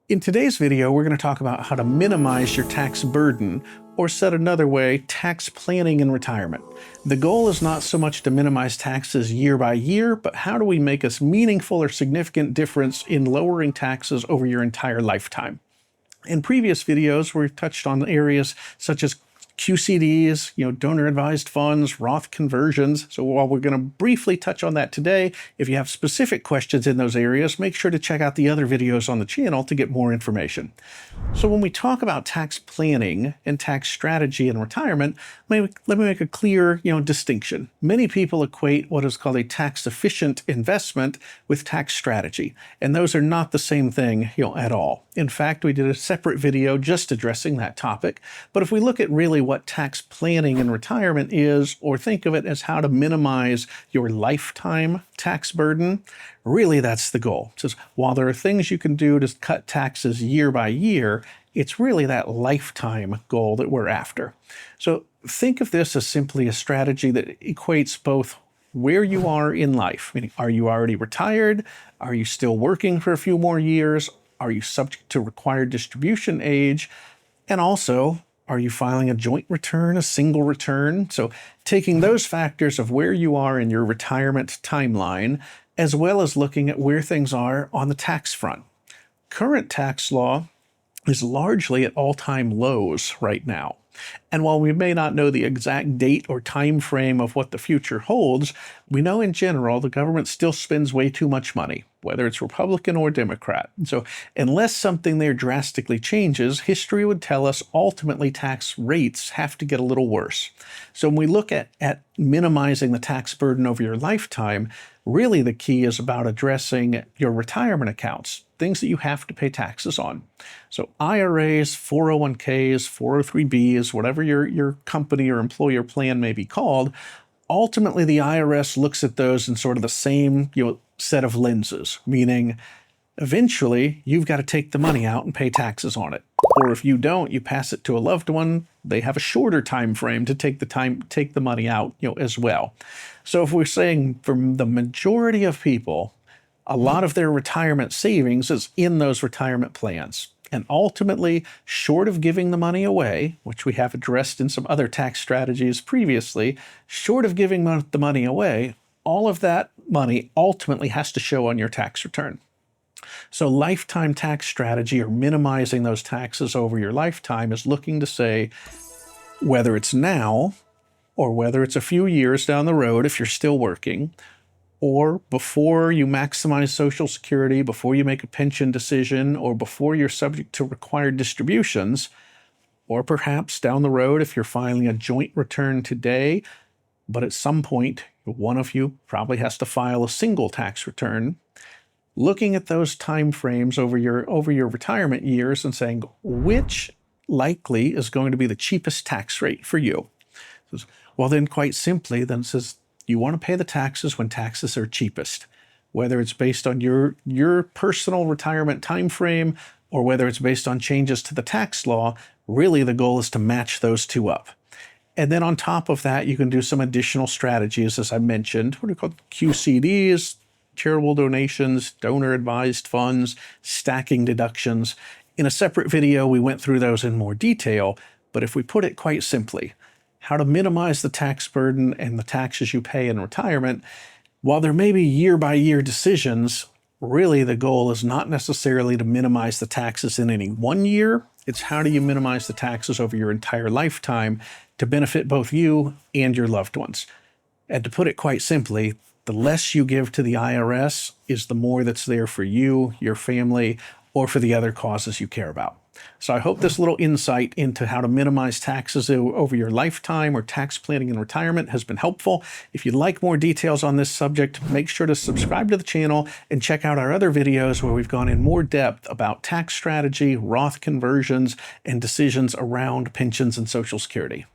In today's video, we're going to talk about how to minimize your tax burden, or said another way, tax planning in retirement. The goal is not so much to minimize taxes year by year, but how do we make a meaningful or significant difference in lowering taxes over your entire lifetime? In previous videos, we've touched on areas such as QCDs, donor-advised funds, Roth conversions. So while we're going to briefly touch on that today, if you have specific questions in those areas, make sure to check out the other videos on the channel to get more information. So when we talk about tax planning and tax strategy in retirement, let me make a clear, distinction. Many people equate what is called a tax-efficient investment with tax strategy, and those are not the same thing, at all. In fact, we did a separate video just addressing that topic. But if we look at really what tax planning in retirement is, or think of it as how to minimize your lifetime tax burden, really that's the goal. It says, while there are things you can do to cut taxes year by year, it's really that lifetime goal that we're after. So think of this as simply a strategy that equates both where you are in life, meaning are you already retired? Are you still working for a few more years? Are you subject to required distribution age? And also, are you filing a joint return, a single return? So taking those factors of where you are in your retirement timeline, as well as looking at where things are on the tax front. Current tax law is largely at all-time lows right now. And while we may not know the exact date or time frame of what the future holds, we know in general the government still spends way too much money, whether it's Republican or Democrat. And so unless something there drastically changes, history would tell us ultimately tax rates have to get a little worse. So when we look at minimizing the tax burden over your lifetime, really the key is about addressing your retirement accounts, things that you have to pay taxes on. So IRAs, 401ks, 403bs, whatever your company or employer plan may be called, ultimately the IRS looks at those in sort of the same set of lenses, meaning eventually you've got to take the money out and pay taxes on it. Or if you don't, you pass it to a loved one, they have a shorter time frame to take the money out as well. So if we're saying for the majority of people, a lot of their retirement savings is in those retirement plans. And ultimately, short of giving the money away, which we have addressed in some other tax strategies previously, short of giving the money away, all of that money ultimately has to show on your tax return. So lifetime tax strategy, or minimizing those taxes over your lifetime, is looking to say, whether it's now or whether it's a few years down the road if you're still working, or before you maximize Social Security, before you make a pension decision, or before you're subject to required distributions, or perhaps down the road if you're filing a joint return today, but at some point one of you probably has to file a single tax return, looking at those time frames over your retirement years and saying which likely is going to be the cheapest tax rate for you. Well, then quite simply, then it says you want to pay the taxes when taxes are cheapest, whether it's based on your personal retirement time frame or whether it's based on changes to the tax law. Really, the goal is to match those two up. And then on top of that, you can do some additional strategies, as I mentioned, what are called QCDs, charitable donations, donor-advised funds, stacking deductions. In a separate video, we went through those in more detail, but if we put it quite simply, how to minimize the tax burden and the taxes you pay in retirement, while there may be year-by-year decisions, really the goal is not necessarily to minimize the taxes in any one year. It's how do you minimize the taxes over your entire lifetime to benefit both you and your loved ones. And to put it quite simply, the less you give to the IRS is the more that's there for you, your family, or for the other causes you care about. So I hope this little insight into how to minimize taxes over your lifetime or tax planning in retirement has been helpful. If you'd like more details on this subject, make sure to subscribe to the channel and check out our other videos where we've gone in more depth about tax strategy, Roth conversions, and decisions around pensions and Social Security.